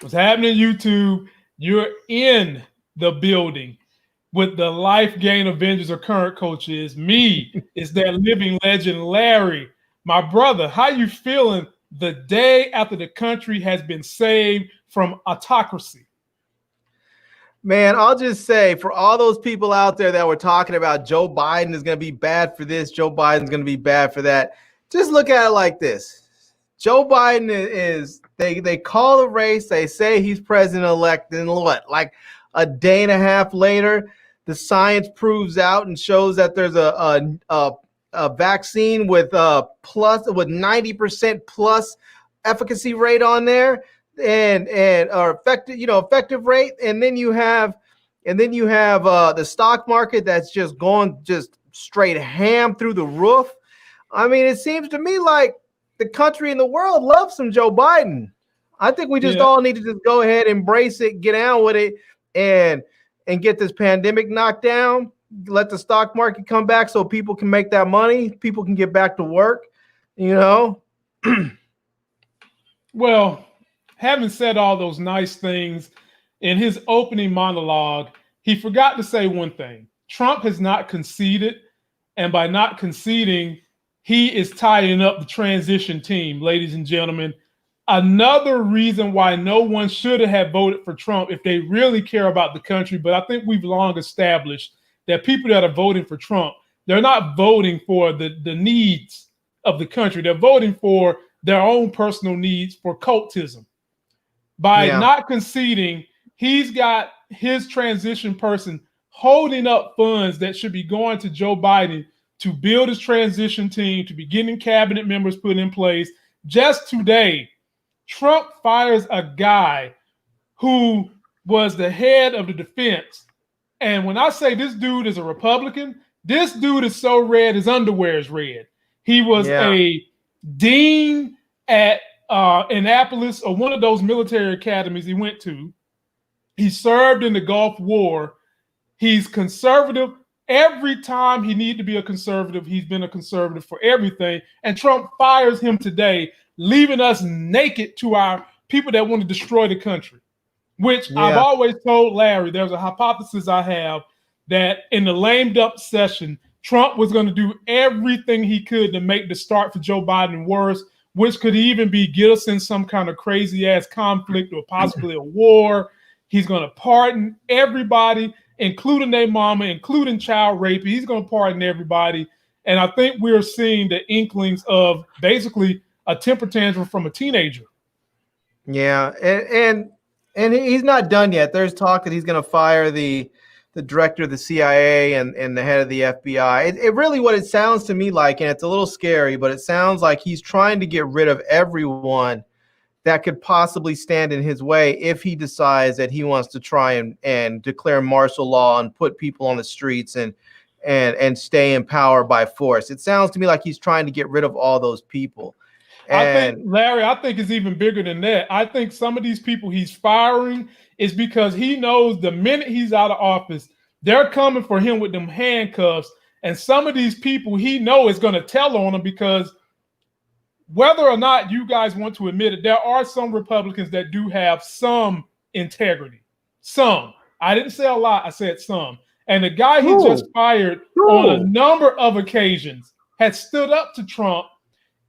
What's happening, YouTube? You're in the building with the Life Gain Avengers or current coaches. Me is that living legend, Larry. My brother, how you feeling the day after the country has been saved from autocracy? Man, I'll just say for all those people out there that were talking about Joe Biden is going to be bad for this, Joe Biden's going to be bad for that, just look at it like this. Joe Biden they call the race, they say he's president-elect, and what, like a day and a half later, the science proves out and shows that there's a vaccine with 90% plus efficacy rate on there. And or effective rate, and then you have the stock market that's just going just straight ham through the roof. I mean, it seems to me like the country and the world loves some Joe Biden. I think we just all need to just go ahead, embrace it, get on with it, and get this pandemic knocked down. Let the stock market come back so people can make that money. People can get back to work. Well, having said all those nice things, in his opening monologue, he forgot to say one thing. Trump has not conceded, and by not conceding, he is tying up the transition team, ladies and gentlemen. Another reason why no one should have voted for Trump if they really care about the country, but I think we've long established that people that are voting for Trump, they're not voting for the needs of the country. They're voting for their own personal needs, for cultism. By not conceding, he's got his transition person holding up funds that should be going to Joe Biden to build his transition team, to be getting cabinet members put in place. Just today, Trump fires a guy who was the head of the defense. And when I say this dude is a Republican, this dude is so red his underwear is red. He was a dean at Annapolis, or one of those military academies he went to. He served in the Gulf War. He's conservative. Every time he needed to be a conservative, he's been a conservative for everything. And Trump fires him today, leaving us naked to our people that want to destroy the country, which I've always told Larry, there's a hypothesis I have that in the lame duck session, Trump was going to do everything he could to make the start for Joe Biden worse, which could even be get us in some kind of crazy ass conflict or possibly a war. He's going to pardon everybody, including their mama, including child rape. He's going to pardon everybody. And I think we're seeing the inklings of basically a temper tantrum from a teenager. Yeah. And he's not done yet. There's talk that he's going to fire the director of the CIA and the head of the FBI. It really, what it sounds to me like, and it's a little scary, but it sounds like he's trying to get rid of everyone that could possibly stand in his way if he decides that he wants to try and declare martial law and put people on the streets and stay in power by force. It sounds to me like he's trying to get rid of all those people. I think it's even bigger than that. I think some of these people he's firing is because he knows the minute he's out of office, they're coming for him with them handcuffs. And some of these people he know is going to tell on him, because whether or not you guys want to admit it, there are some Republicans that do have some integrity. Some. I didn't say a lot. I said some. And the guy he just fired on a number of occasions had stood up to Trump.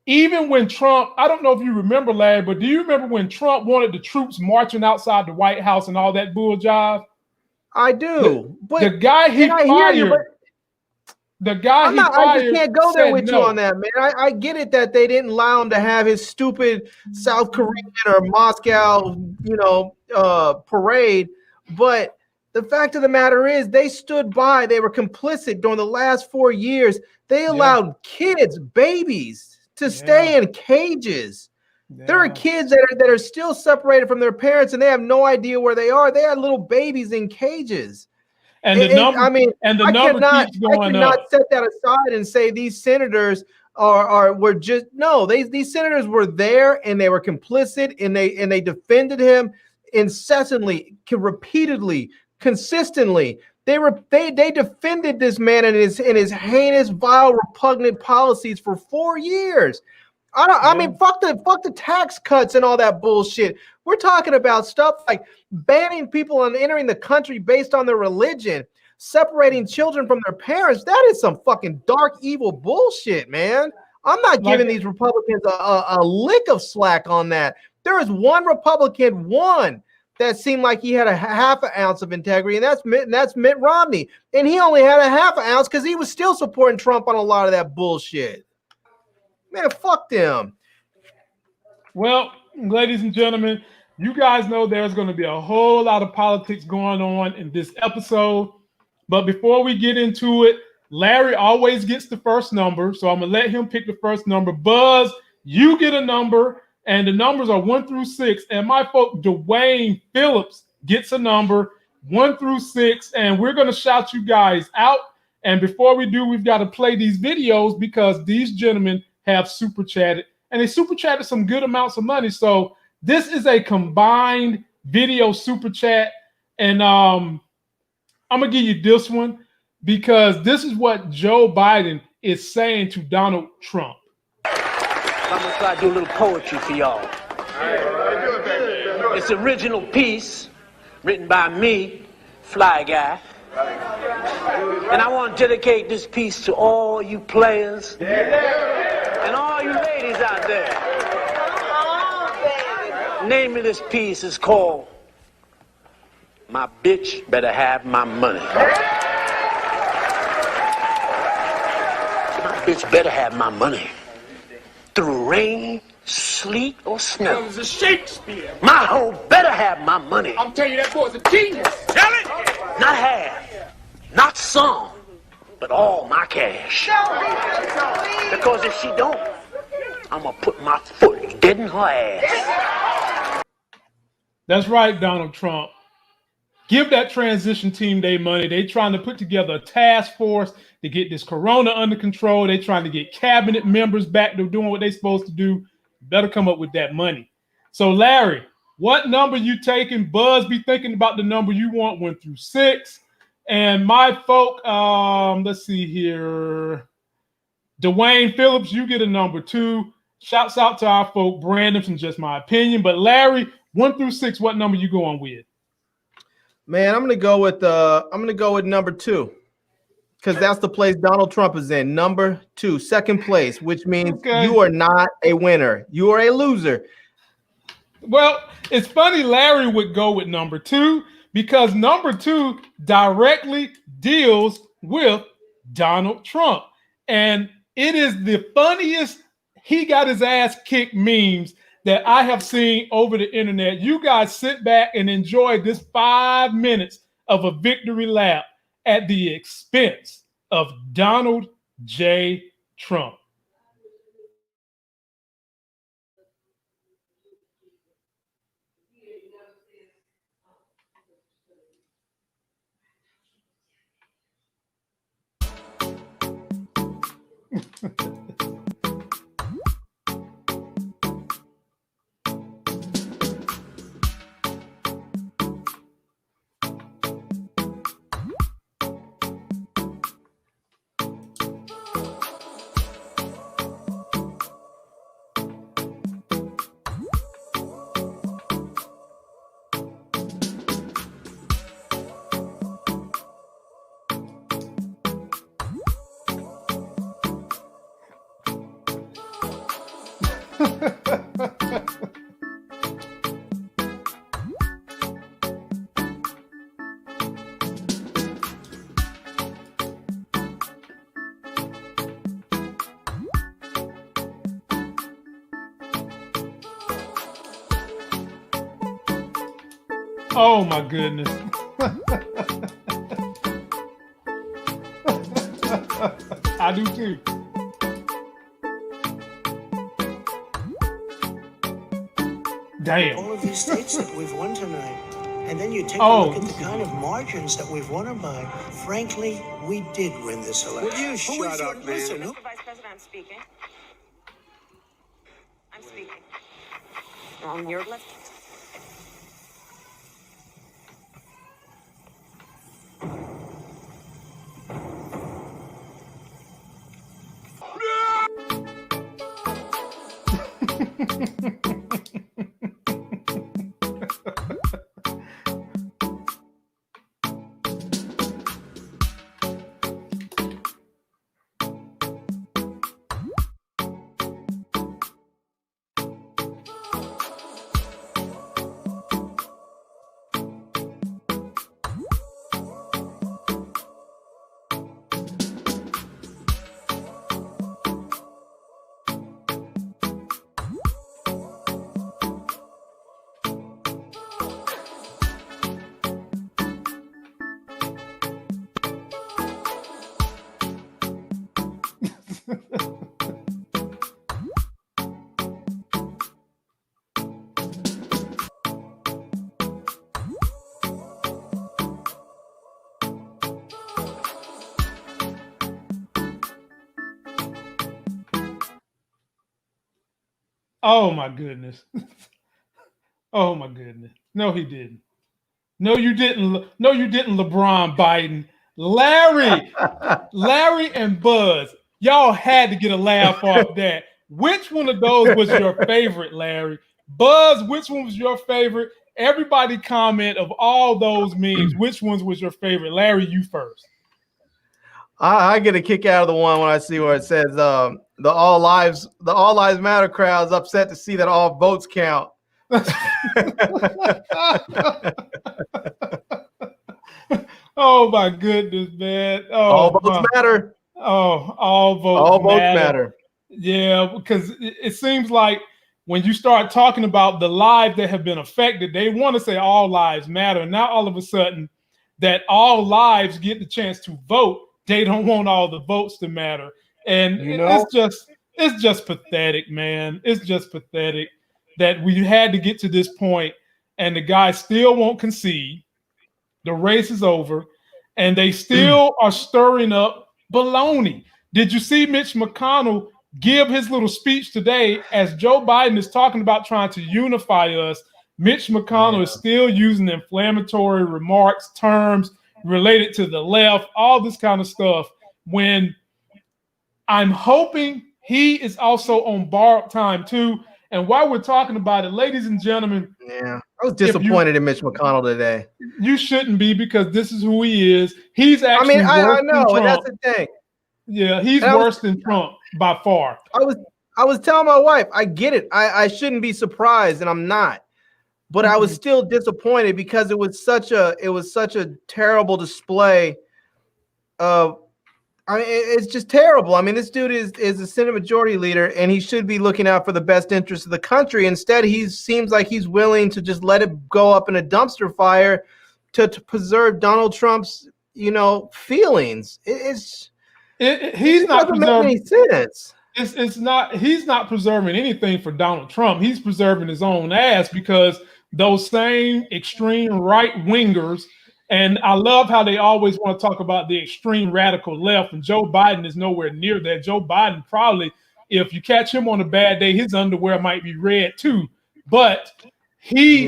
Even when Trump, I don't know if you remember, Larry, but do you remember when Trump wanted the troops marching outside the White House and all that bull jive? I do. The guy he fired. I just can't go there with you on that, man. I get it that they didn't allow him to have his stupid South Korean or Moscow, parade. But the fact of the matter is, they stood by. They were complicit during the last 4 years. They allowed kids, babies, to stay in cages. There are kids that are still separated from their parents, and they have no idea where they are. They are little babies in cages. And the number keeps going up. I cannot set that aside and say these senators were just these senators were there and they were complicit and they defended him incessantly, repeatedly, consistently. They defended this man and his heinous, vile, repugnant policies for 4 years. I mean, fuck the tax cuts and all that bullshit. We're talking about stuff like banning people on entering the country based on their religion, separating children from their parents. That is some fucking dark, evil bullshit, man. I'm not giving these Republicans a lick of slack on that. There is one Republican, that seemed like he had a half an ounce of integrity, and that's Mitt Romney. And he only had a half an ounce because he was still supporting Trump on a lot of that bullshit. Man, fuck them. Well, ladies and gentlemen, you guys know there's going to be a whole lot of politics going on in this episode. But before we get into it, Larry always gets the first number, so I'm going to let him pick the first number. Buzz, you get a number, and the numbers are 1 through 6. And my folk, Dwayne Phillips, gets a number 1 through 6, and we're going to shout you guys out. And before we do, we've got to play these videos because these gentlemen have super chatted, and they super chatted some good amounts of money. So this is a combined video super chat, and I'm going to give you this one because this is what Joe Biden is saying to Donald Trump. I'm going to try to do a little poetry for y'all. It's an original piece written by me, Fly Guy. And I want to dedicate this piece to all you players and all you ladies out there. The name of this piece is called My Bitch Better Have My Money. My bitch better have my money. Through rain, sleet, or snow. It was a Shakespeare. My hoe better have my money. I'm telling you, that boy's a genius. Tell it! Not half, not some, but all my cash. Because if she don't, I'm gonna put my foot dead in her ass. That's right, Donald Trump. Give that transition team their money. They trying to put together a task force to get this corona under control. They trying to get cabinet members back to doing what they're supposed to do. Better come up with that money. So, Larry, what number you taking? Buzz, be thinking about the number you want, 1 through 6. And my folk, let's see here. Dwayne Phillips, you get a number 2. Shouts out to our folk, Brandon, from Just My Opinion. But Larry, 1 through 6, what number you going with? Man, I'm gonna go with number 2. Because that's the place Donald Trump is in. Number 2, second place, which means you are not a winner. You are a loser. Well, it's funny Larry would go with number 2 because number 2 directly deals with Donald Trump. And it is the funniest he got his ass kicked memes that I have seen over the internet. You guys sit back and enjoy this 5 minutes of a victory lap at the expense of Donald J. Trump. Oh my goodness. I do too. Damn. All of these states that we've won tonight. And then you take a look at the kind of margins that we've won them by. Frankly, we did win this election. Will you shut up, man? Listen, Mr. Vice President, I'm speaking. I'm speaking. On your left. Oh my goodness. Oh my goodness. No, he didn't. No, you didn't. No, you didn't, LeBron Biden. Larry and Buzz, y'all had to get a laugh off that. Which one of those was your favorite, Larry? Buzz, which one was your favorite? Everybody comment of all those memes. Which ones was your favorite? Larry, you first. I get a kick out of the one when I see where it says the All Lives Matter crowd's upset to see that all votes count. Oh my goodness, man. Oh, all votes matter. Oh, all votes matter. Yeah, because it seems like when you start talking about the lives that have been affected, they want to say all lives matter. And now all of a sudden that all lives get the chance to vote, they don't want all the votes to matter. And it's just pathetic, man. It's just pathetic that we had to get to this point and the guy still won't concede. The race is over, and they still are stirring up baloney. Did you see Mitch McConnell give his little speech today as Joe Biden is talking about trying to unify us? Mitch McConnell is still using inflammatory remarks, terms related to the left, all this kind of stuff, when I'm hoping he is also on borrowed time too. And while we're talking about it, ladies and gentlemen, I was disappointed in Mitch McConnell today. You shouldn't be, because this is who he is. He's actually worse than Trump. And that's the thing. Yeah, he's worse than Trump by far. I was telling my wife, I get it. I shouldn't be surprised, and I'm not. But I was still disappointed because it was such a terrible display of. I mean, it's just terrible. I mean, this dude is a Senate Majority Leader, and he should be looking out for the best interests of the country. Instead, he seems like he's willing to just let it go up in a dumpster fire to preserve Donald Trump's, feelings. He's not preserving any sense. It's not. He's not preserving anything for Donald Trump. He's preserving his own ass, because those same extreme right wingers. And I love how they always want to talk about the extreme radical left, and Joe Biden is nowhere near that. Joe Biden probably, if you catch him on a bad day, his underwear might be red too. But he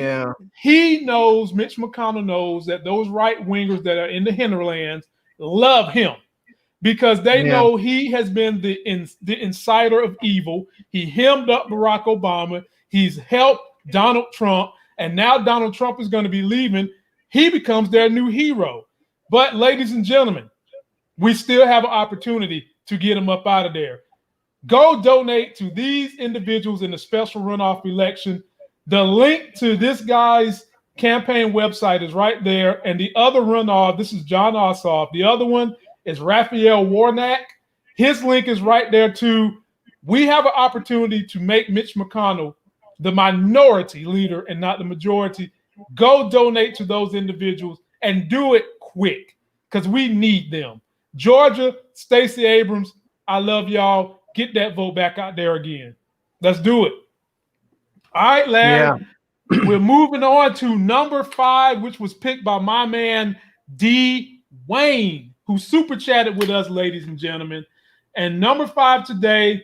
knows, Mitch McConnell knows, that those right wingers that are in the hinterlands love him, because they know he has been the inciter of evil. He hemmed up Barack Obama. He's helped Donald Trump, and now Donald Trump is going to be leaving. He becomes their new hero. But ladies and gentlemen, we still have an opportunity to get him up out of there. Go donate to these individuals in the special runoff election. The link to this guy's campaign website is right there. And the other runoff, this is John Ossoff. The other one is Raphael Warnock. His link is right there too. We have an opportunity to make Mitch McConnell the minority leader and not the majority. Go donate to those individuals and do it quick, because we need them. Georgia, Stacey Abrams, I love y'all. Get that vote back out there again. Let's do it. All right, Larry. Yeah. We're moving on to number 5, which was picked by my man D. Wayne, who super chatted with us, ladies and gentlemen. And number 5 today,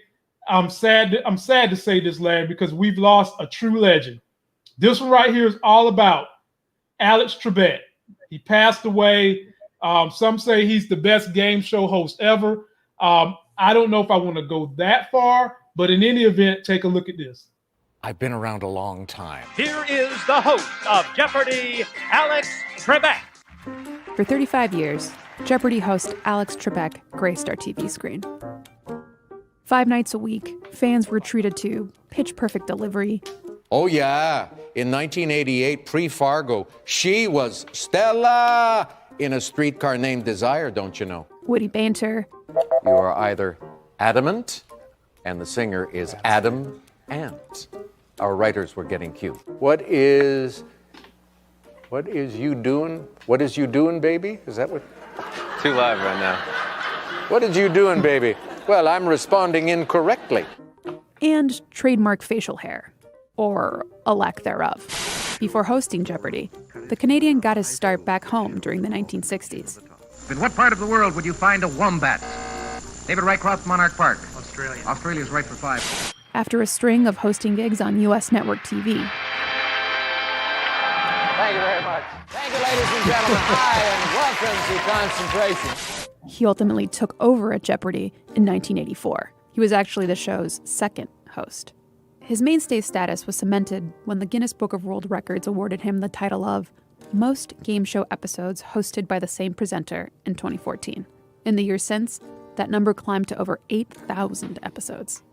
I'm sad to say this, Larry, because we've lost a true legend. This one right here is all about Alex Trebek. He passed away. Some say he's the best game show host ever. I don't know if I want to go that far, but in any event, take a look at this. I've been around a long time. Here is the host of Jeopardy, Alex Trebek. For 35 years, Jeopardy host Alex Trebek graced our TV screen. 5 nights a week, fans were treated to pitch-perfect delivery. Oh, yeah. In 1988, pre-Fargo, she was Stella in A Streetcar Named Desire, don't you know? Witty banter. You are either adamant, and the singer is Adam Ant. Our writers were getting cute. What is you doing? What is you doing, baby? Is that what? Too live right now. What is you doing, baby? Well, I'm responding incorrectly. And trademark facial hair, or a lack thereof. Before hosting Jeopardy, the Canadian got his start back home during the 1960s. In what part of the world would you find a wombat? David Rycroft, Monarch Park. Australia. Australia's right for 5. After a string of hosting gigs on U.S. network TV. Thank you very much. Thank you, ladies and gentlemen. Hi, and welcome to Concentration. He ultimately took over at Jeopardy in 1984. He was actually the show's second host. His mainstay status was cemented when the Guinness Book of World Records awarded him the title of most game show episodes hosted by the same presenter in 2014. In the years since, that number climbed to over 8,000 episodes.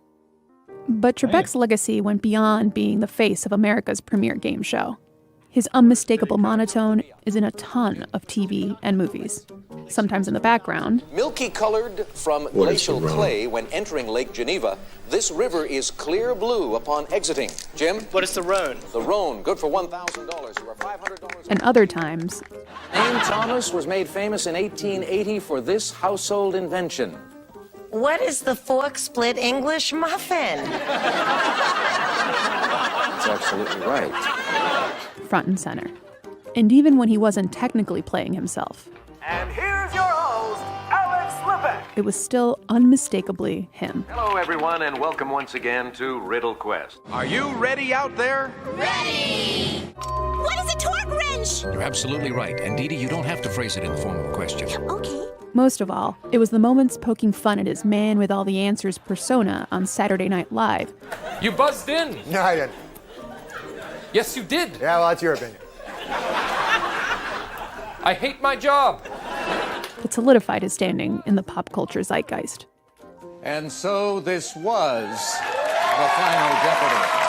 But Trebek's legacy went beyond being the face of America's premier game show. His unmistakable monotone is in a ton of TV and movies. Sometimes in the background. Milky colored from glacial clay when entering Lake Geneva, this river is clear blue upon exiting. Jim? What is the Rhone? The Rhone, good for $1,000 or $500. And other times. Name Thomas was made famous in 1880 for this household invention. What is the fork split English muffin? That's absolutely right. Front and center. And even when he wasn't technically playing himself. And here's your host, Alex Trebek. It was still unmistakably him. Hello, everyone, and welcome once again to Riddle Quest. Are you ready out there? Ready! What is a torque wrench? You're absolutely right. And Dee Dee, you don't have to phrase it in the form of a question. Okay. Most of all, it was the moments poking fun at his man with all the answers persona on Saturday Night Live. You buzzed in. No, I didn't. Yes, you did. Yeah, well, that's your opinion. I hate my job. That solidified his standing in the pop culture zeitgeist. And so this was the final Jeopardy.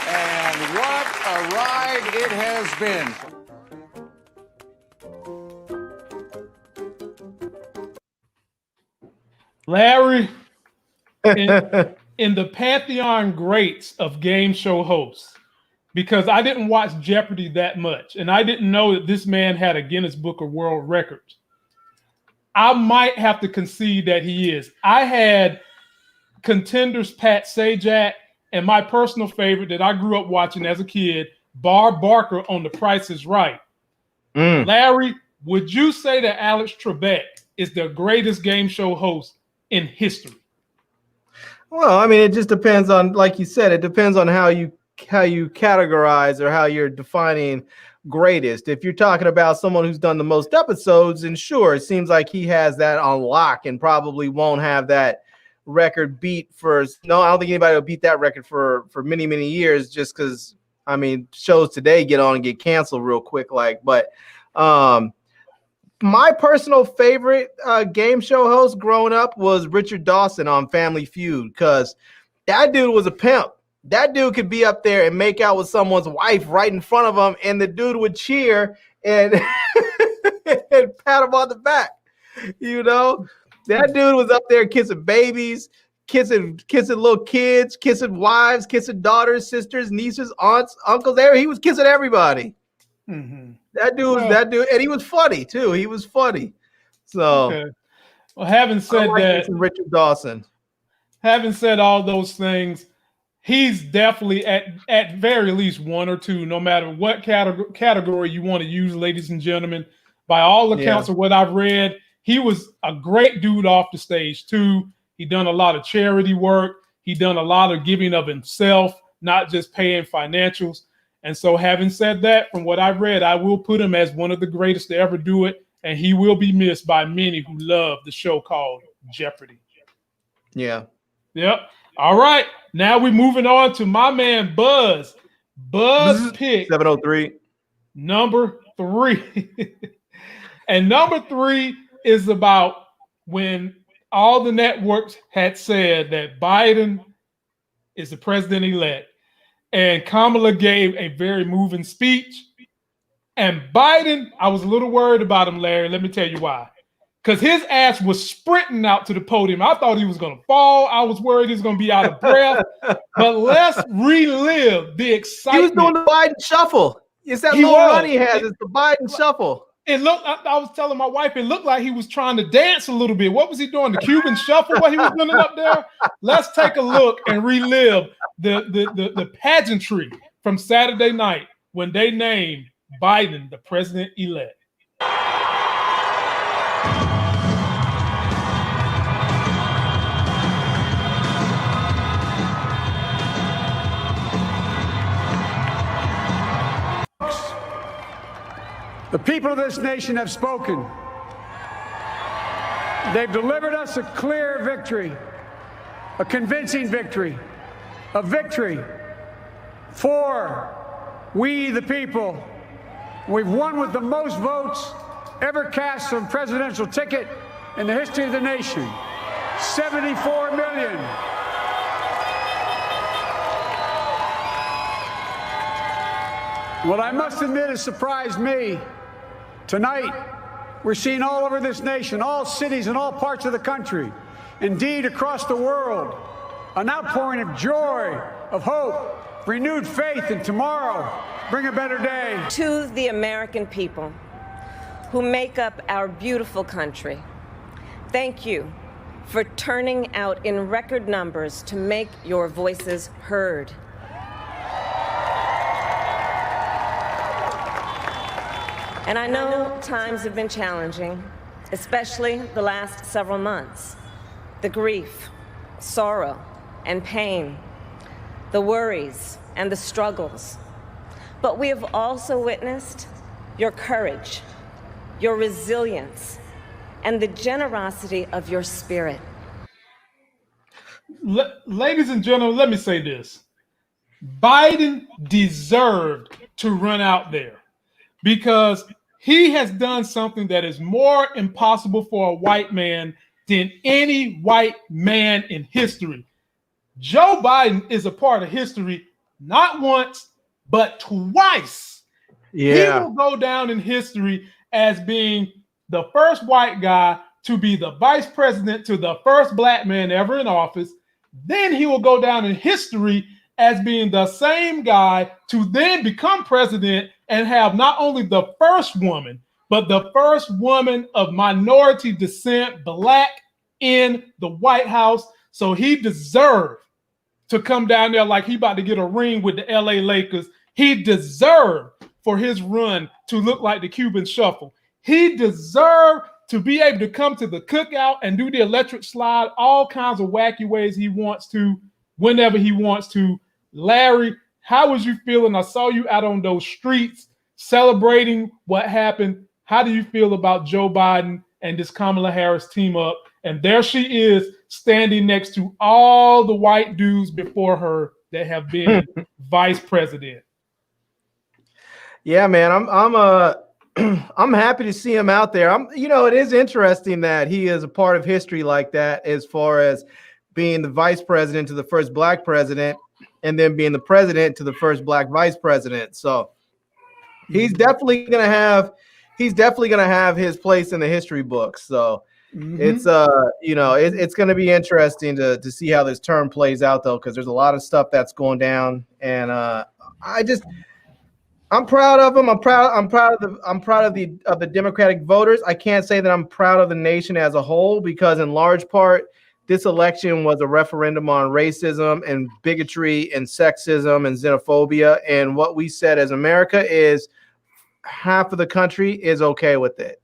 And what a ride it has been. Larry, in the pantheon greats of game show hosts, because I didn't watch Jeopardy that much, and I didn't know that this man had a Guinness Book of World Records. I might have to concede that he is. I had contenders Pat Sajak, and my personal favorite that I grew up watching as a kid, Barb Barker on The Price is Right. Larry, would you say that Alex Trebek is the greatest game show host in history? Well, I mean, it just depends on, like you said, it depends on how you categorize or how you're defining greatest. If you're talking about someone who's done the most episodes, and sure, it seems like he has that on lock and probably won't have that record beat for, no, I don't think anybody will beat that record for many, many years, just because, I mean, shows today get on and get canceled real quick. But my personal favorite game show host growing up was Richard Dawson on Family Feud, because that dude was a pimp. That dude could be up there and make out with someone's wife right in front of him, and the dude would cheer and, and pat him on the back. You know, that dude was up there kissing babies, kissing little kids, kissing wives, kissing daughters, sisters, nieces, aunts, uncles. There, he was kissing everybody. Mm-hmm. That dude, and he was funny too. He was funny. So, okay. Well, having said that, Richard Dawson. Having said all those things, he's definitely at very least one or two, no matter what category you want to use, ladies and gentlemen. By all accounts of what I've read, he was a great dude off the stage too. He done a lot of charity work. He done a lot of giving of himself, not just paying financials. And so having said that, from what I've read, I will put him as one of the greatest to ever do it. And he will be missed by many who love the show called Jeopardy. Yeah. Yep. All right. Now we're moving on to my man Buzz. Buzz pick 703. Number 3. And number 3 is about when all the networks had said that Biden is the president-elect. And Kamala gave a very moving speech. And Biden, I was a little worried about him, Larry. Let me tell you why. Because his ass was sprinting out to the podium. I thought he was going to fall. I was worried he was going to be out of breath. But let's relive the excitement. He was doing the Biden shuffle. It's that little run he has. It's the Biden shuffle. It looked. I was telling my wife, it looked like he was trying to dance a little bit. What was he doing? The Cuban shuffle? What he was doing up there? Let's take a look and relive the pageantry from Saturday night when they named Biden the president-elect. The people of this nation have spoken. They've delivered us a clear victory, a convincing victory, a victory for we the people. We've won with the most votes ever cast on a presidential ticket in the history of the nation. 74 million. What I must admit has surprised me. Tonight, we're seeing all over this nation, all cities and all parts of the country, indeed across the world, an outpouring of joy, of hope, renewed faith in tomorrow. Bring a better day. To the American people who make up our beautiful country, thank you for turning out in record numbers to make your voices heard. And I know times have been challenging, especially the last several months. The grief, sorrow, and pain, the worries and the struggles. But we have also witnessed your courage, your resilience, and the generosity of your spirit. Ladies and gentlemen, let me say this. Biden deserved to run out there because he has done something that is more impossible for a white man than any white man in history. Joe Biden is a part of history, not once, but twice. Yeah. He will go down in history as being the first white guy to be the vice president to the first black man ever in office. Then he will go down in history as being the same guy to then become president and have not only the first woman, but the first woman of minority descent, black, in the White House. So he deserved to come down there like he about to get a ring with the LA Lakers. He deserved for his run to look like the Cuban shuffle. He deserved to be able to come to the cookout and do the electric slide all kinds of wacky ways he wants to, whenever he wants to. Larry, how was you feeling? I saw you out on those streets celebrating what happened. How do you feel about Joe Biden and this Kamala Harris team up? And there she is standing next to all the white dudes before her that have been vice president. Yeah, man, I'm happy to see him out there. It is interesting that he is a part of history like that, as far as being the vice president to the first black president, and then being the president to the first black vice president. So he's definitely gonna have his place in the history books. So it's it's gonna be interesting to see how this term plays out, though, because there's a lot of stuff that's going down, and I'm proud of him. I'm proud of the Democratic voters. I can't say that I'm proud of the nation as a whole, because in large part, this election was a referendum on racism and bigotry and sexism and xenophobia. And what we said as America is half of the country is okay with it.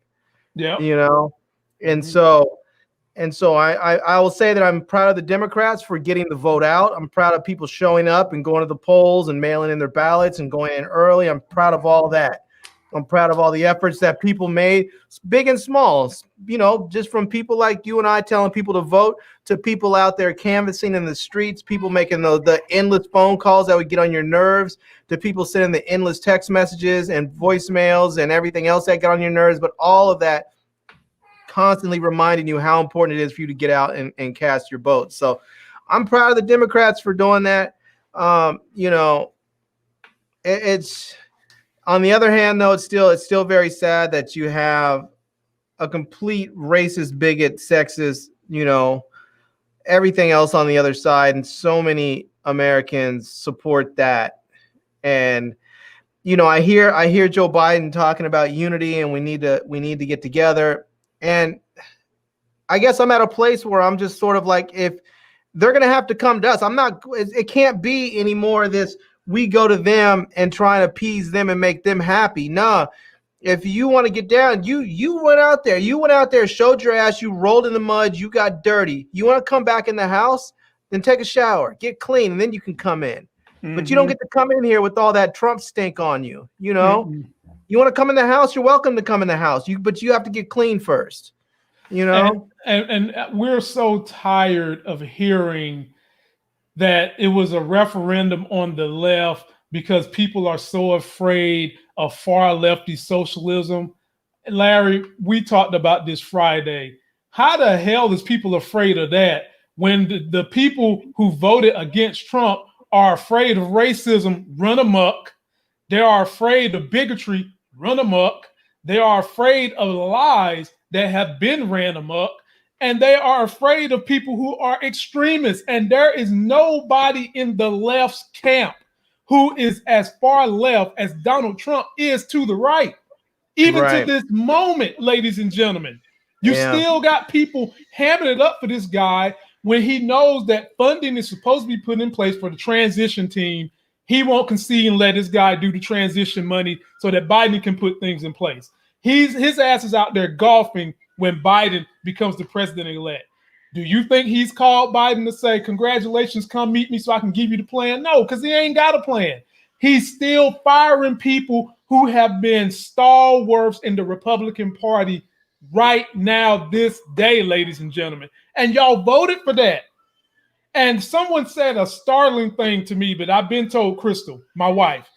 Yeah. And so I will say that I'm proud of the Democrats for getting the vote out. I'm proud of people showing up and going to the polls and mailing in their ballots and going in early. I'm proud of all that. I'm proud of all the efforts that people made, big and small, just from people like you and I telling people to vote to people out there canvassing in the streets, people making the endless phone calls that would get on your nerves, to people sending the endless text messages and voicemails and everything else that got on your nerves. But all of that constantly reminding you how important it is for you to get out and cast your vote. So I'm proud of the Democrats for doing that. It's on the other hand, though, it's still very sad that you have a complete racist, bigot, sexist, everything else on the other side, and so many Americans support that. And I hear Joe Biden talking about unity, and we need to get together. And I guess I'm at a place where I'm just sort of like, if they're gonna have to come to us, it can't be anymore this we go to them and try and appease them and make them happy. Nah, if you want to get down, you went out there, showed your ass, you rolled in the mud, you got dirty. You want to come back in the house, then take a shower, get clean, and then you can come in. Mm-hmm. But you don't get to come in here with all that Trump stink on you. Mm-hmm. You want to come in the house, you're welcome to come in the house. But you have to get clean first. And we're so tired of hearing that it was a referendum on the left because people are so afraid of far lefty socialism. Larry, we talked about this Friday. How the hell is people afraid of that when the people who voted against Trump are afraid of racism, run amok? They are afraid of bigotry, run amok. They are afraid of lies that have been ran amok. And they are afraid of people who are extremists. And there is nobody in the left's camp who is as far left as Donald Trump is to the right. Even to this moment, ladies and gentlemen, you still got people hamming it up for this guy when he knows that funding is supposed to be put in place for the transition team. He won't concede and let this guy do the transition money so that Biden can put things in place. His ass is out there golfing when Biden becomes the president-elect. Do you think he's called Biden to say, congratulations, come meet me so I can give you the plan? No, because he ain't got a plan. He's still firing people who have been stalwarts in the Republican Party right now, this day, ladies and gentlemen. And y'all voted for that. And someone said a startling thing to me, but I've been told, Crystal, my wife,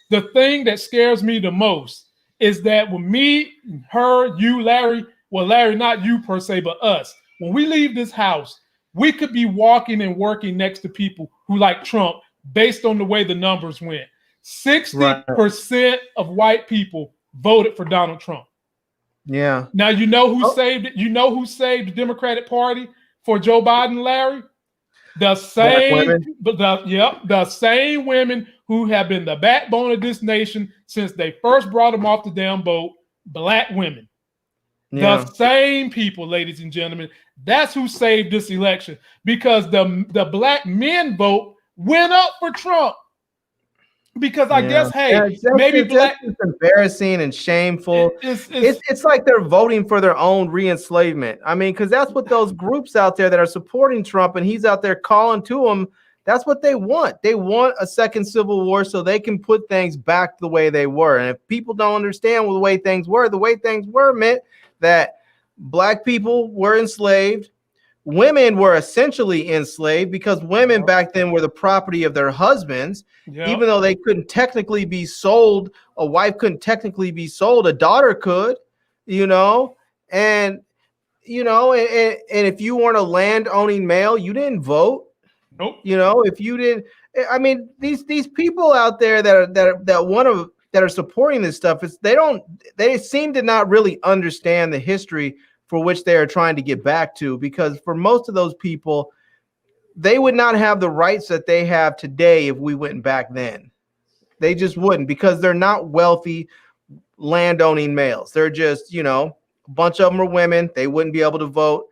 the thing that scares me the most is that when me, her, you, Larry, well, Larry, not you per se, but us, when we leave this house, we could be walking and working next to people who like Trump based on the way the numbers went. 60% of white people voted for Donald Trump. Yeah. Now, you know who saved it? You know who saved the Democratic Party for Joe Biden, Larry? The same women who have been the backbone of this nation since they first brought them off the damn boat, Black women. Yeah. The same people, ladies and gentlemen. That's who saved this election, because the Black men went up for Trump. Because I guess, maybe Black is embarrassing and shameful. It's like they're voting for their own re-enslavement. I mean, because that's what those groups out there that are supporting Trump and he's out there calling to them, that's what they want. They want a second civil war so they can put things back the way they were. And if people don't understand the way things were meant that Black people were enslaved. Women were essentially enslaved because women back then were the property of their husbands, even though they couldn't technically be sold. A wife couldn't technically be sold. A daughter could, and if you weren't a land-owning male, you didn't vote. Nope. If you didn't, I mean, these people out there that are supporting this stuff, they seem to not really understand the history for which they are trying to get back to, because for most of those people, they would not have the rights that they have today if we went back then. They just wouldn't, because they're not wealthy landowning males. They're just, a bunch of them are women. They wouldn't be able to vote.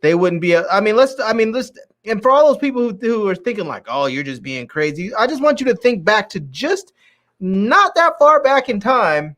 They wouldn't be, and for all those people who are thinking like, oh, you're just being crazy, I just want you to think back to just not that far back in time,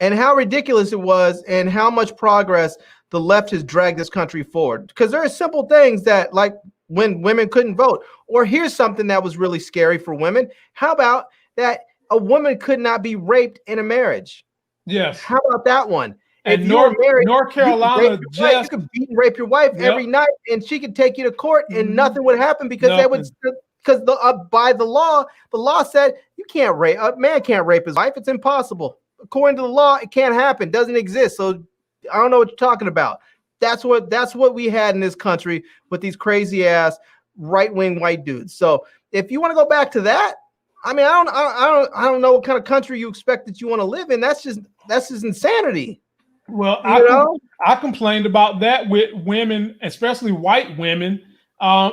and how ridiculous it was and how much progress the left has dragged this country forward. Because there are simple things that, like when women couldn't vote. Or here's something that was really scary for women. How about that a woman could not be raped in a marriage. Yes. How about that one? And if you're married, North Carolina you could beat and rape your wife every night, and she could take you to court, and nothing would happen because they would, because by the law said you can't rape, a man can't rape his wife. It's impossible. According to the law, it can't happen. Doesn't exist. So I don't know what you're talking about. That's what we had in this country with these crazy ass right-wing white dudes. So if you want to go back to that, I mean, I don't know what kind of country you expect that you want to live in. That's just insanity. Well, I complained about that with women, especially white women,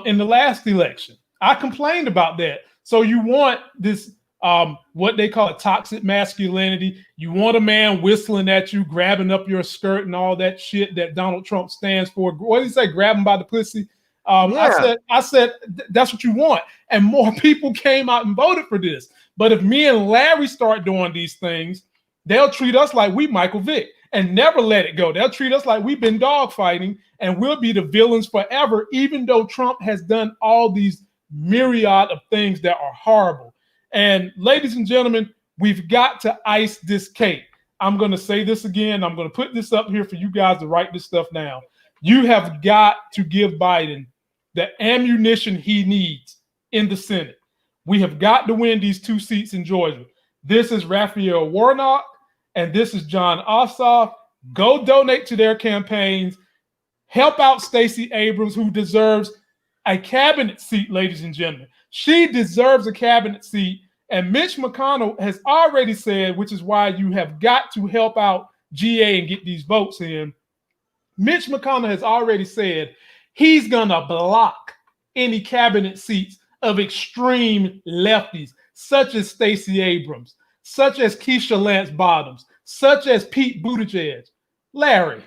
in the last election. I complained about that. So you want this, what they call a toxic masculinity. You want a man whistling at you, grabbing up your skirt and all that shit that Donald Trump stands for. What did he say? Grab him by the pussy. I said that's what you want. And more people came out and voted for this. But if me and Larry start doing these things, they'll treat us like we Michael Vick and never let it go. They'll treat us like we've been dogfighting, and we'll be the villains forever, even though Trump has done all these myriad of things that are horrible. And ladies and gentlemen, we've got to ice this cake. I'm going to say this again. I'm going to put this up here for you guys to write this stuff down. You have got to give Biden the ammunition he needs in the Senate. We have got to win these 2 seats in Georgia. This is Raphael Warnock, and this is John Ossoff. Go donate to their campaigns. Help out Stacey Abrams, who deserves a cabinet seat, ladies and gentlemen. She deserves a cabinet seat. And Mitch McConnell has already said, which is why you have got to help out GA and get these votes in. Mitch McConnell has already said he's going to block any cabinet seats of extreme lefties, such as Stacey Abrams, such as Keisha Lance Bottoms, such as Pete Buttigieg. Larry,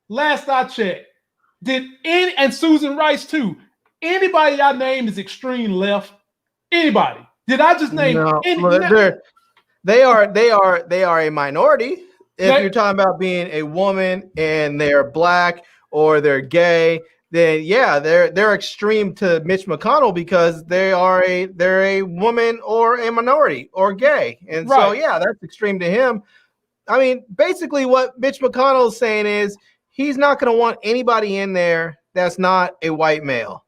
last I checked, and Susan Rice too, anybody I name is extreme left? Anybody? Did I just name any? They are a minority. If you're talking about being a woman and they're black or they're gay, then yeah, they're extreme to Mitch McConnell because they're a woman or a minority or gay. And so yeah, that's extreme to him. I mean, basically what Mitch McConnell is saying is he's not going to want anybody in there that's not a white male.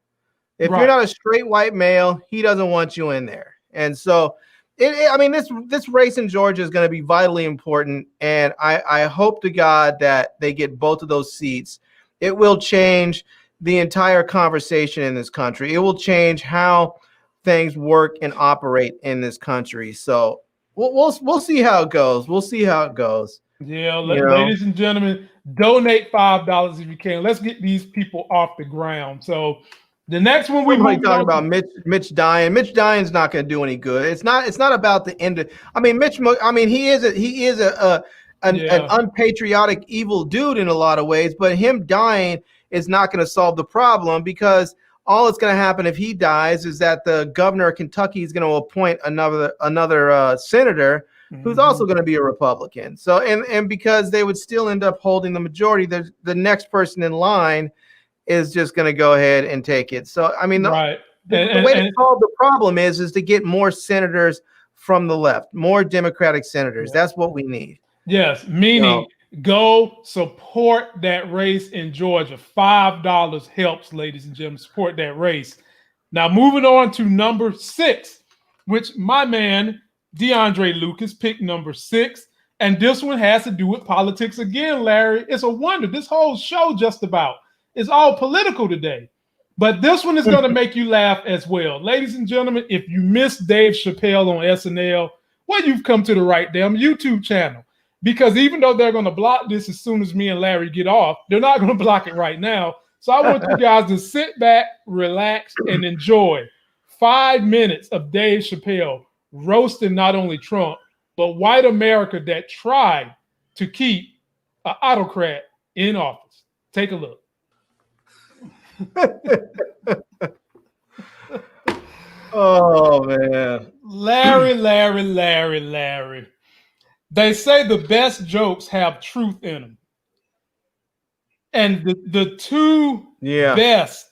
If you're not a straight white male, he doesn't want you in there. And so I mean, this race in Georgia is going to be vitally important, and I hope to God that they get both of those seats. It will change the entire conversation in this country. It will change how things work and operate in this country. So we'll see how it goes. We'll see how it goes. Yeah, ladies and gentlemen, donate $5 if you can. Let's get these people off the ground. So the next one we talking about Mitch Dyan. Mitch Dyan's not going to do any good. It's not about the end. I mean, he is an unpatriotic, evil dude in a lot of ways. But him dying is not going to solve the problem, because all that's going to happen if he dies is that the governor of Kentucky is going to appoint another senator who's also going to be a Republican. So and because they would still end up holding the majority, the next person in line is just going to go ahead and take it. So, I mean, the way to solve the problem is to get more senators from the left, more Democratic senators. That's what we need. Yes, meaning go support that race in Georgia. $5 helps, ladies and gentlemen. Support that race. Now, moving on to number 6, which my man, DeAndre Lucas, picked number 6. And this one has to do with politics again, Larry. It's a wonder. This whole show just about is all political today. But this one is going to make you laugh as well. Ladies and gentlemen, if you missed Dave Chappelle on SNL, well, you've come to the right damn YouTube channel. Because even though they're going to block this as soon as me and Larry get off, they're not going to block it right now. So I want you guys to sit back, relax, and enjoy 5 minutes of Dave Chappelle roasting not only Trump, but white America that tried to keep an autocrat in office. Take a look. Oh, man. Larry. They say the best jokes have truth in them. And the two best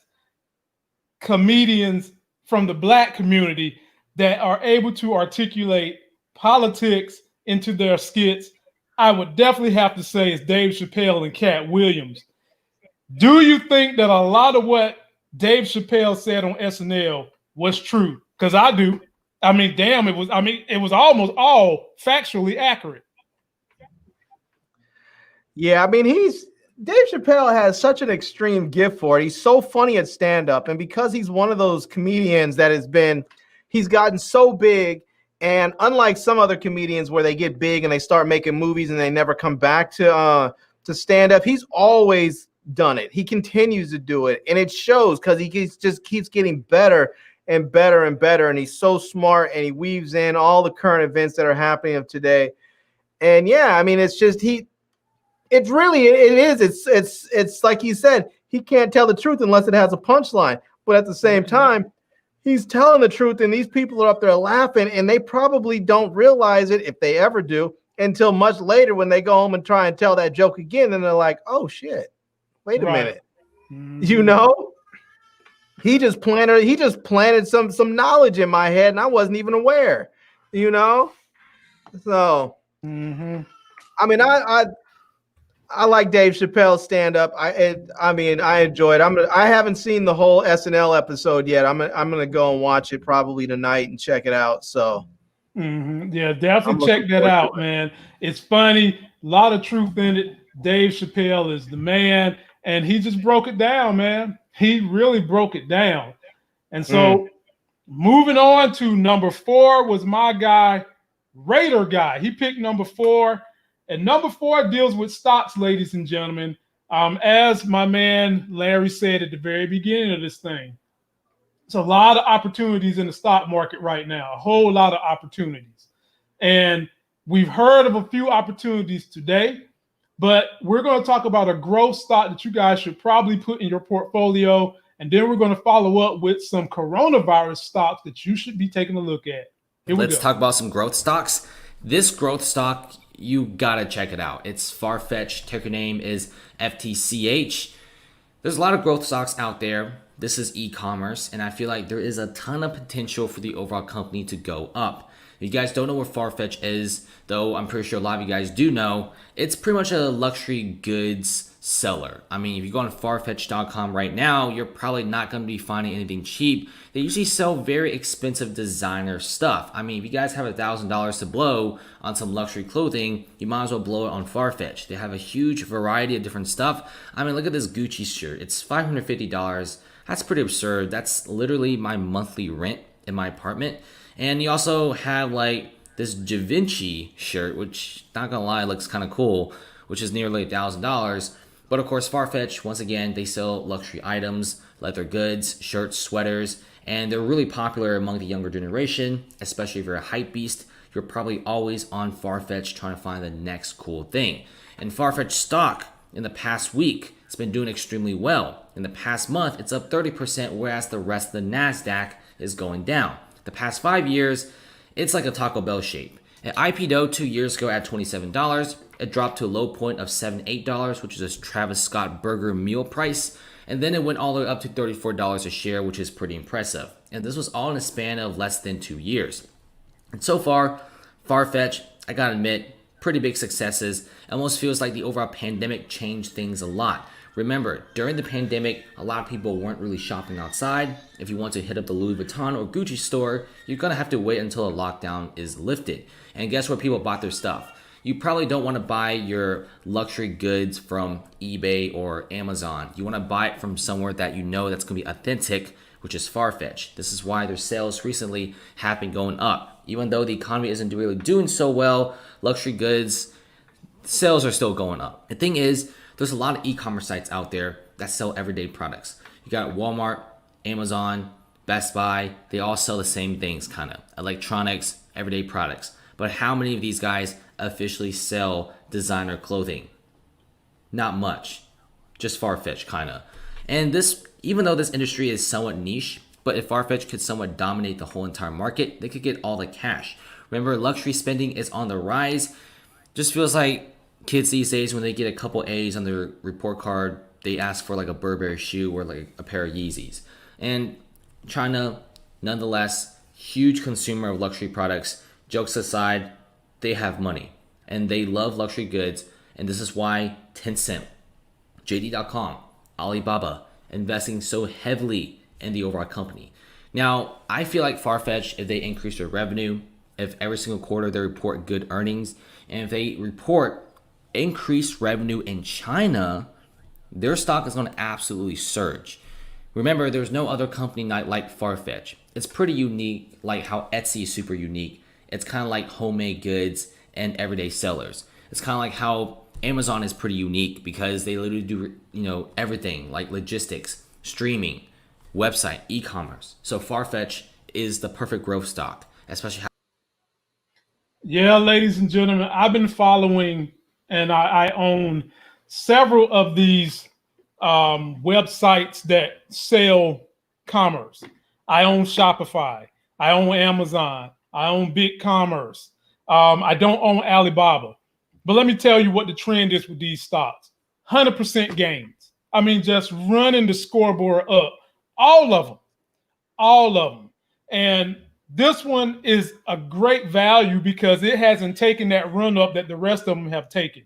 comedians from the black community that are able to articulate politics into their skits, I would definitely have to say is Dave Chappelle and Cat Williams. Do you think that a lot of what Dave Chappelle said on SNL was true? Because I do. I mean, damn, it was almost all factually accurate. Yeah, I mean, Dave Chappelle has such an extreme gift for it. He's so funny at stand-up, and because he's one of those comedians that he's gotten so big, and unlike some other comedians where they get big and they start making movies and they never come back to stand-up, he's always done it. He continues to do it, and it shows because he just keeps getting better and better and better, and he's so smart, and he weaves in all the current events that are happening of today. And yeah, I mean, it's just It's like you said, he can't tell the truth unless it has a punchline. But at the same time, he's telling the truth, and these people are up there laughing, and they probably don't realize it, if they ever do, until much later when they go home and try and tell that joke again, and they're like, oh shit, wait a minute. You know? He just planted some knowledge in my head, and I wasn't even aware. You know? So I mean, I like Dave Chappelle's stand-up. I mean, I enjoy it. I haven't seen the whole SNL episode yet. I'm gonna go and watch it probably tonight and check it out. So, yeah, definitely check that out, man. It's funny, a lot of truth in it. Dave Chappelle is the man, and he just broke it down, man. He really broke it down. And so, moving on to number 4 was my guy, Raider Guy. He picked number 4. And number 4 deals with stocks, ladies and gentlemen. As my man Larry said at the very beginning of this thing, it's a lot of opportunities in the stock market right now, a whole lot of opportunities. And we've heard of a few opportunities today, but we're going to talk about a growth stock that you guys should probably put in your portfolio. And then we're going to follow up with some coronavirus stocks that you should be taking a look at. Let's talk about some growth stocks. This growth stock, you gotta check it out. It's Farfetch. Ticker name is FTCH. There's a lot of growth stocks out there. This is e-commerce, and I feel like there is a ton of potential for the overall company to go up. If you guys don't know what Farfetch is, though I'm pretty sure a lot of you guys do know, it's pretty much a luxury goods seller. I mean, if you go on Farfetch.com right now, you're probably not going to be finding anything cheap. They usually sell very expensive designer stuff. I mean, if you guys have $1,000 to blow on some luxury clothing, you might as well blow it on Farfetch. They have a huge variety of different stuff. I mean, look at this Gucci shirt. It's $550. That's pretty absurd. That's literally my monthly rent in my apartment. And you also have like this Givenchy shirt, which, not gonna lie, looks kind of cool, which is nearly $1,000. But of course, Farfetch, once again, they sell luxury items, leather goods, shirts, sweaters, and they're really popular among the younger generation, especially if you're a hype beast. You're probably always on Farfetch trying to find the next cool thing. And Farfetch stock in the past week, it's been doing extremely well. In the past month, it's up 30%, whereas the rest of the NASDAQ is going down. The past 5 years, it's like a Taco Bell shape. It IPO'd 2 years ago at $27. It dropped to a low point of $78, which is a Travis Scott burger meal price. And then it went all the way up to $34 a share, which is pretty impressive. And this was all in a span of less than 2 years. And so far, Farfetch, I gotta admit, pretty big successes. It almost feels like the overall pandemic changed things a lot. Remember, during the pandemic, a lot of people weren't really shopping outside. If you want to hit up the Louis Vuitton or Gucci store, you're gonna have to wait until a lockdown is lifted. And guess where people bought their stuff? You probably don't want to buy your luxury goods from eBay or Amazon. You want to buy it from somewhere that you know that's going to be authentic, which is Farfetch. This is why their sales recently have been going up. Even though the economy isn't really doing so well, luxury goods sales are still going up. The thing is, there's a lot of e-commerce sites out there that sell everyday products. You got Walmart, Amazon, Best Buy. They all sell the same things, kind of. Electronics, everyday products. But how many of these guys officially sell designer clothing? Not much. Just Farfetch, kind of. And this, even though this industry is somewhat niche, but if Farfetch could somewhat dominate the whole entire market, they could get all the cash. Remember, luxury spending is on the rise. Just feels like kids these days, when they get a couple A's on their report card, they ask for like a Burberry shoe or like a pair of Yeezys. And China, nonetheless, huge consumer of luxury products, Jokes aside, they have money and they love luxury goods. And this is why Tencent, JD.com, Alibaba investing so heavily in the overall company. Now, I feel like Farfetch, if they increase their revenue, if every single quarter they report good earnings, and if they report increased revenue in China, their stock is going to absolutely surge. Remember, there's no other company like Farfetch. It's pretty unique, like how Etsy is super unique. It's kind of like homemade goods and everyday sellers. It's kind of like how Amazon is pretty unique because they literally do, everything like logistics, streaming, website, e-commerce. So Farfetch is the perfect growth stock, especially. Yeah, ladies and gentlemen, I've been following and I own several of these websites that sell commerce. I own Shopify. I own Amazon. I own BigCommerce. I don't own Alibaba. But let me tell you what the trend is with these stocks. 100% gains. I mean, just running the scoreboard up. All of them. All of them. And this one is a great value because it hasn't taken that run up that the rest of them have taken.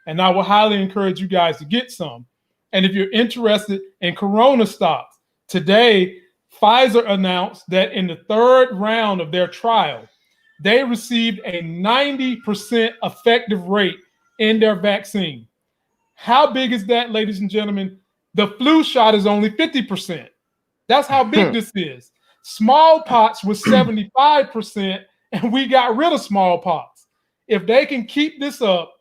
And I will highly encourage you guys to get some. And if you're interested in Corona stocks, today, Pfizer announced that in the third round of their trial, they received a 90% effective rate in their vaccine. How big is that, ladies and gentlemen? The flu shot is only 50%. That's how big this is. Smallpox was 75%, and we got rid of smallpox. If they can keep this up,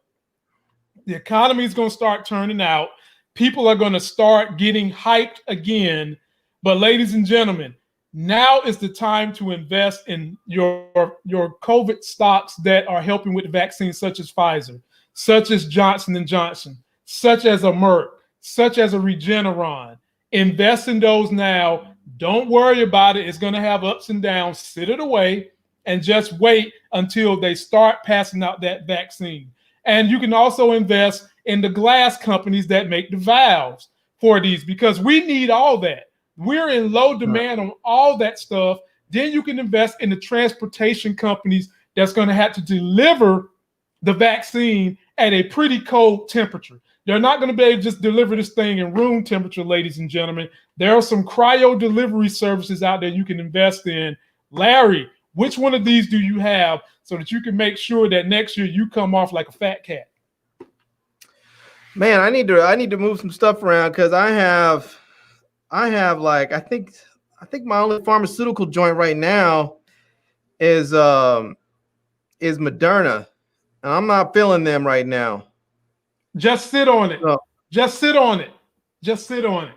the economy is going to start turning out. People are going to start getting hyped again. But ladies and gentlemen, now is the time to invest in your COVID stocks that are helping with the vaccine, such as Pfizer, such as Johnson & Johnson, such as a Merck, such as a Regeneron. Invest in those now. Don't worry about it. It's going to have ups and downs. Sit it away and just wait until they start passing out that vaccine. And you can also invest in the glass companies that make the valves for these because we need all that. We're in low demand on all that stuff. Then you can invest in the transportation companies that's going to have to deliver the vaccine at a pretty cold temperature. They're not going to be able to just deliver this thing in room temperature, ladies and gentlemen. There are some cryo delivery services out there you can invest in. Larry, which one of these do you have so that you can make sure that next year you come off like a fat cat? Man, I need to move some stuff around because I have like I think my only pharmaceutical joint right now is Moderna, and I'm not feeling them right now. Just sit on it. No. Just sit on it. Just sit on it.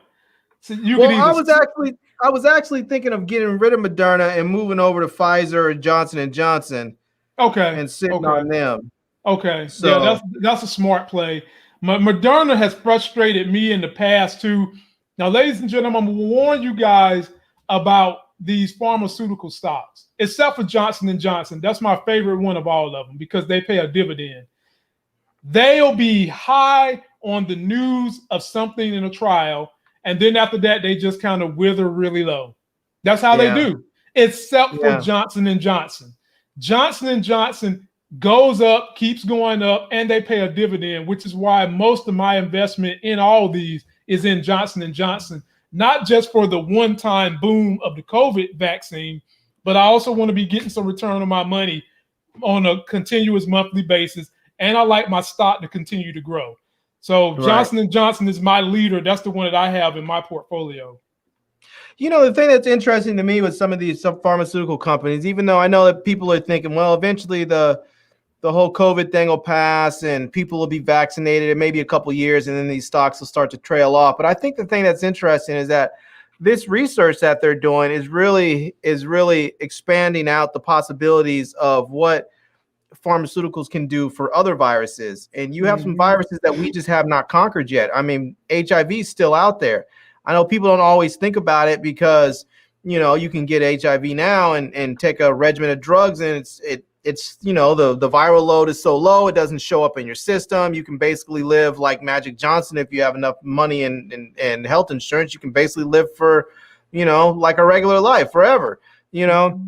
So I was actually thinking of getting rid of Moderna and moving over to Pfizer or Johnson & Johnson. Okay. And sitting on them. Okay. So yeah, that's a smart play. Moderna has frustrated me in the past too. Now, ladies and gentlemen, I'm going to warn you guys about these pharmaceutical stocks, except for Johnson & Johnson. That's my favorite one of all of them because they pay a dividend. They'll be high on the news of something in a trial, and then after that, they just kind of wither really low. That's how they do, except for Johnson & Johnson. Johnson & Johnson goes up, keeps going up, and they pay a dividend, which is why most of my investment in all these is in Johnson & Johnson, not just for the one-time boom of the COVID vaccine, but I also want to be getting some return on my money on a continuous monthly basis, and I like my stock to continue to grow. So Johnson & Johnson is my leader. That's the one that I have in my portfolio. You know, the thing that's interesting to me with some of these pharmaceutical companies, even though I know that people are thinking, well, eventually the whole COVID thing will pass and people will be vaccinated in maybe a couple of years and then these stocks will start to trail off. But I think the thing that's interesting is that this research that they're doing is really expanding out the possibilities of what pharmaceuticals can do for other viruses. And you have some viruses that we just have not conquered yet. I mean, HIV is still out there. I know people don't always think about it because, you know, you can get HIV now and take a regimen of drugs and it's you know, the viral load is so low, it doesn't show up in your system. You can basically live like Magic Johnson if you have enough money and health insurance. You can basically live for, you know, like a regular life forever, you know.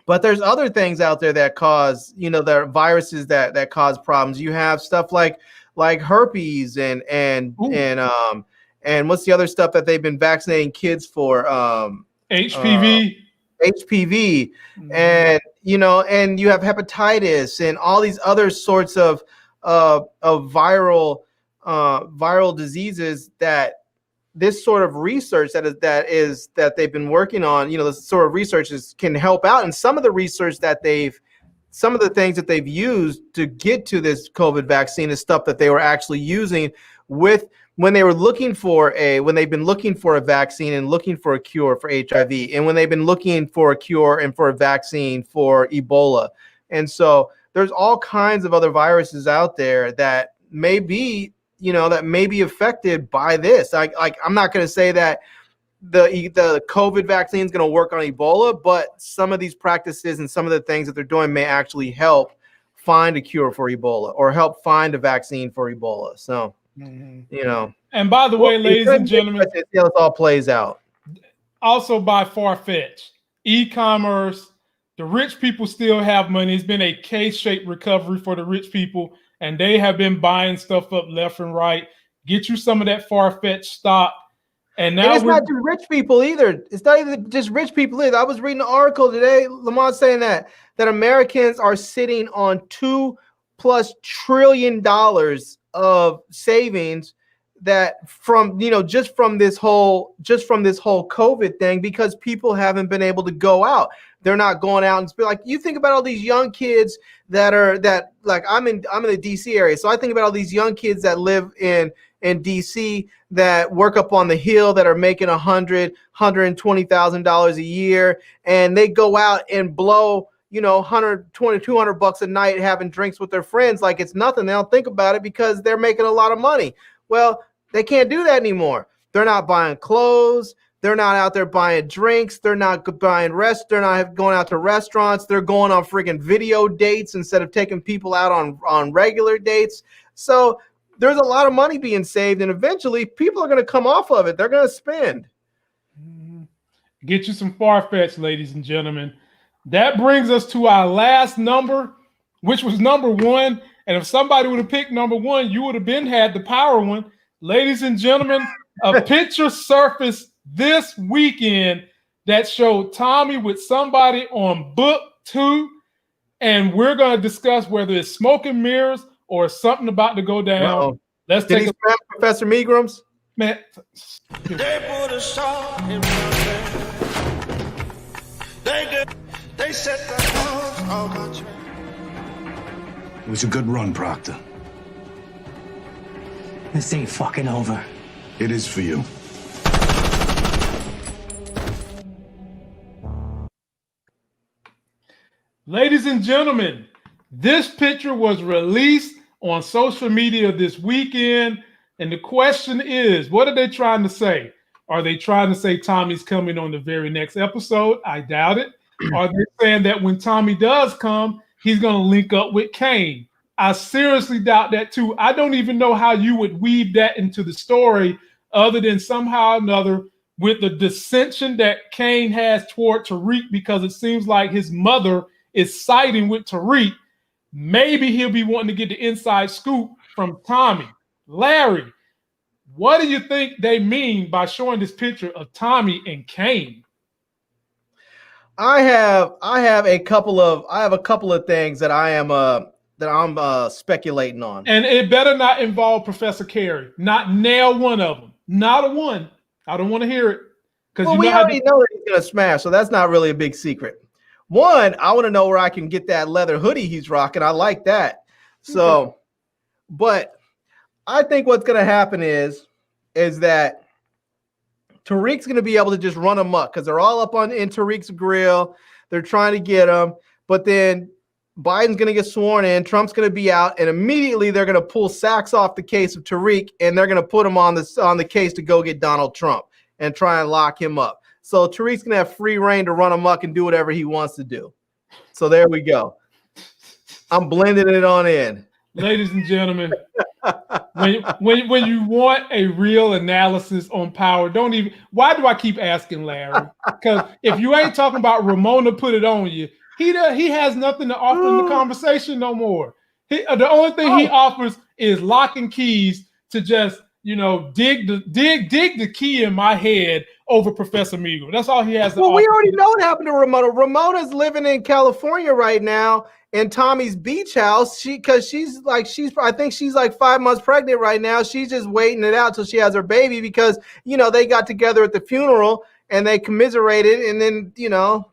But there's other things out there that cause, there are viruses that cause problems. You have stuff like herpes and what's the other stuff that they've been vaccinating kids for? HPV. HPV, and and you have hepatitis and all these other sorts of viral diseases that this sort of research that they've been working on, this sort of research can help out. And some of the research some of the things that they've used to get to this COVID vaccine is stuff that they were actually using when they've been looking for a vaccine and looking for a cure for HIV, and when they've been looking for a cure and for a vaccine for Ebola. And so there's all kinds of other viruses out there that may be affected by this. I'm not going to say that the COVID vaccine is going to work on Ebola, but some of these practices and some of the things that they're doing may actually help find a cure for Ebola or help find a vaccine for Ebola. So, And by the way, ladies and gentlemen, see how this all plays out. Also by far-fetched, e-commerce, the rich people still have money. It's been a K-shaped recovery for the rich people, and they have been buying stuff up left and right. Get you some of that far-fetched stock. And now it's not just rich people either. It's not even just rich people either. I was reading an article today, Lamont, saying that Americans are sitting on $2+ trillion of savings that from just from this whole COVID thing, because people haven't been able to go out. They're not going out and like, you think about all these young kids that I'm in the DC area. So I think about all these young kids that live in DC that work up on the hill that are making $120,000 a year, and they go out and blow $120, $200 a night having drinks with their friends like it's nothing. They don't think about it because they're making a lot of money. Well, they can't do that anymore. They're not buying clothes. They're not out there buying drinks. They're not buying They're not going out to restaurants. They're going on freaking video dates instead of taking people out on regular dates. So there's a lot of money being saved, and eventually people are going to come off of it. They're going to spend. Get you some far-fetched, ladies and gentlemen. That brings us to our last number, which was number 1. And if somebody would have picked number 1, you would have had the power one. Ladies and gentlemen, a picture surfaced this weekend that showed Tommy with somebody on book 2. And we're going to discuss whether it's smoke and mirrors or something about to go down. Uh-oh. Let's Did take he smash Professor Megrams? Man. They set the house on my track. It was a good run, Proctor. This ain't fucking over. It is for you. Ladies and gentlemen, this picture was released on social media this weekend, and the question is, what are they trying to say? Are they trying to say Tommy's coming on the very next episode? I doubt it. Are they saying that when Tommy does come, he's going to link up with Kane? I seriously doubt that too. I don't even know how you would weave that into the story other than somehow or another with the dissension that Kane has toward Tariq, because it seems like his mother is siding with Tariq. Maybe he'll be wanting to get the inside scoop from Tommy. Larry, what do you think they mean by showing this picture of Tommy and Kane? I have a couple of things that I'm speculating on. And it better not involve Professor Carey. Not nail one of them. Not a one. I don't want to hear it. Well, we already know that he's going to smash, so that's not really a big secret. One, I want to know where I can get that leather hoodie he's rocking. I like that. So, but I think what's going to happen is that Tariq's going to be able to just run amok because they're all up in Tariq's grill. They're trying to get him, but then Biden's going to get sworn in. Trump's going to be out, and immediately they're going to pull Sachs off the case of Tariq, and they're going to put him on the case to go get Donald Trump and try and lock him up. So Tariq's going to have free reign to run amok and do whatever he wants to do. So there we go. I'm blending it on in. Ladies and gentlemen, when you want a real analysis on power, why do I keep asking Larry? Because if you ain't talking about Ramona put it on you, He has nothing to offer in the conversation no more. The only thing he offers is lock and keys to just, dig the key in my head over Professor Meagle. That's all he has to offer. Well, we already know what happened to Ramona. Ramona's living in California right now in Tommy's beach house. I think she's like 5 months pregnant right now. She's just waiting it out till she has her baby because, they got together at the funeral and they commiserated, and then,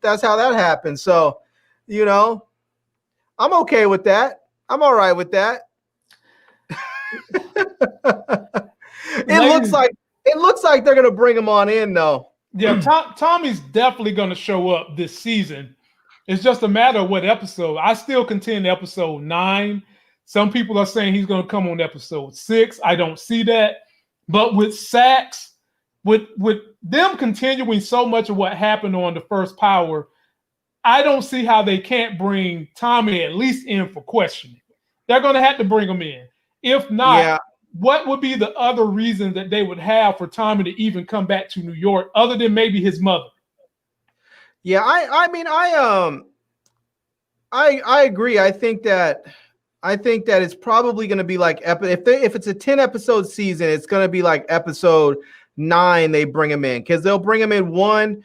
that's how that happened. So, I'm okay with that. I'm all right with that. It looks like they're gonna bring him on in though. Yeah, Tommy's definitely gonna show up this season. It's just a matter of what episode. I still contend episode 9. Some people are saying he's gonna come on episode 6. I don't see that. But with Sax, with them continuing so much of what happened on the first Power, I don't see how they can't bring Tommy at least in for questioning. They're gonna have to bring him in. If not, what would be the other reason that they would have for Tommy to even come back to New York other than maybe his mother? Yeah, I agree. I think that it's probably going to be like if it's a 10 episode season, it's going to be like episode 9 they bring him in, because they'll bring him in one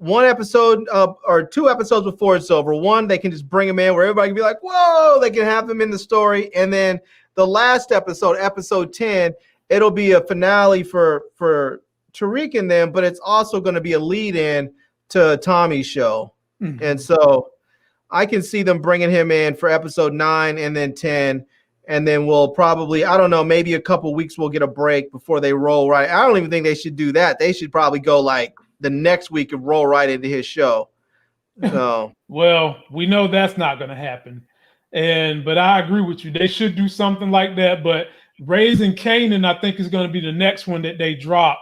episode or 2 episodes before it's over. One, they can just bring him in where everybody can be like, whoa, they can have him in the story, and then the last episode, episode 10, it'll be a finale for Tariq and them, but it's also going to be a lead-in to Tommy's show. Mm-hmm. And so I can see them bringing him in for episode 9 and then 10, and then we'll probably, I don't know, maybe a couple weeks we'll get a break before they roll right. I don't even think they should do that. They should probably go like the next week and roll right into his show. So well, we know that's not going to happen. But I agree with you. They should do something like that. But Raising Kanan, I think, is going to be the next one that they drop.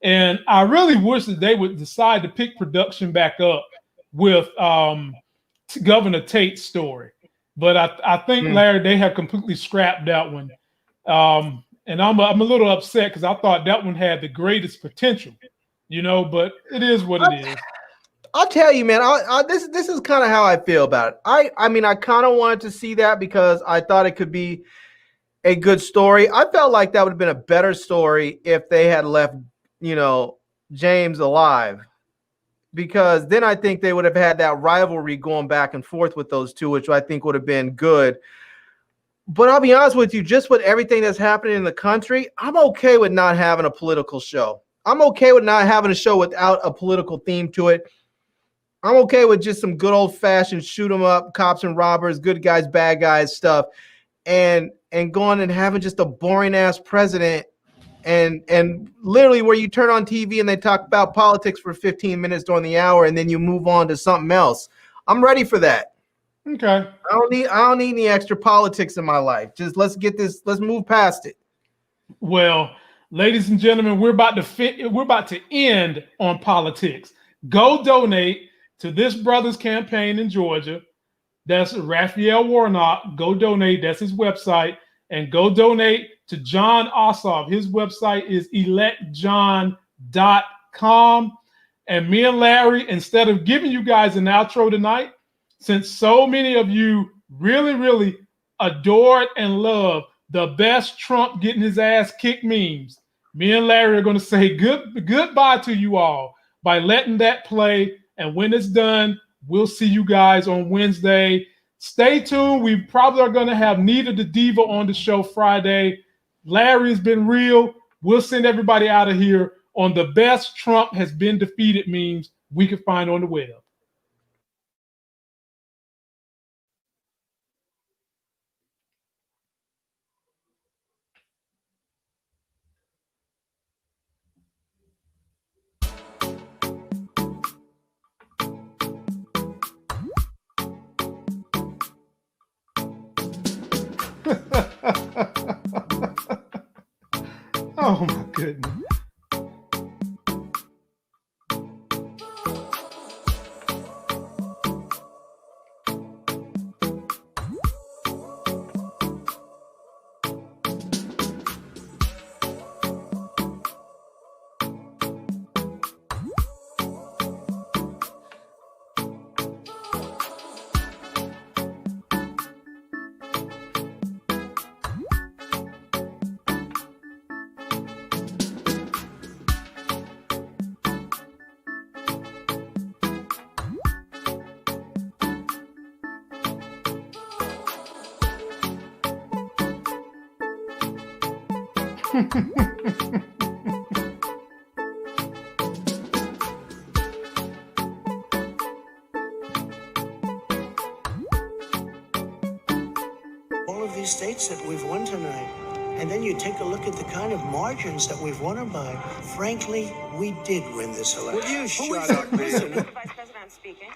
And I really wish that they would decide to pick production back up with Governor Tate's story. But I think, Larry, they have completely scrapped that one. And I'm a little upset because I thought that one had the greatest potential, but it is what it is. I'll tell you, man, this is kind of how I feel about it. I mean, I kind of wanted to see that because I thought it could be a good story. I felt like that would have been a better story if they had left, James alive, because then I think they would have had that rivalry going back and forth with those two, which I think would have been good. But I'll be honest with you, just with everything that's happening in the country, I'm okay with not having a political show. I'm okay with not having a show without a political theme to it. I'm okay with just some good old-fashioned shoot 'em up, cops and robbers, good guys, bad guys stuff, and going and having just a boring-ass president and literally where you turn on TV and they talk about politics for 15 minutes during the hour and then you move on to something else. I'm ready for that. Okay. I don't need any extra politics in my life. Just let's move past it. Well, ladies and gentlemen, we're about to end on politics. Go donate to this brother's campaign in Georgia. That's Raphael Warnock. Go donate. That's his website. And go donate to John Ossoff. His website is electjohn.com. And me and Larry, instead of giving you guys an outro tonight, since so many of you really, really adored and love the best Trump getting his ass kicked memes, me and Larry are going to say goodbye to you all by letting that play. And when it's done, we'll see you guys on Wednesday. Stay tuned. We probably are going to have Nita the Diva on the show Friday. Larry has been real. We'll send everybody out of here on the best Trump has been defeated memes we can find on the web. Oh my goodness. All of these states that we've won tonight, and then you take a look at the kind of margins that we've won them by. Frankly, we did win this election. Will you shut up, man? Vice President, I'm speaking.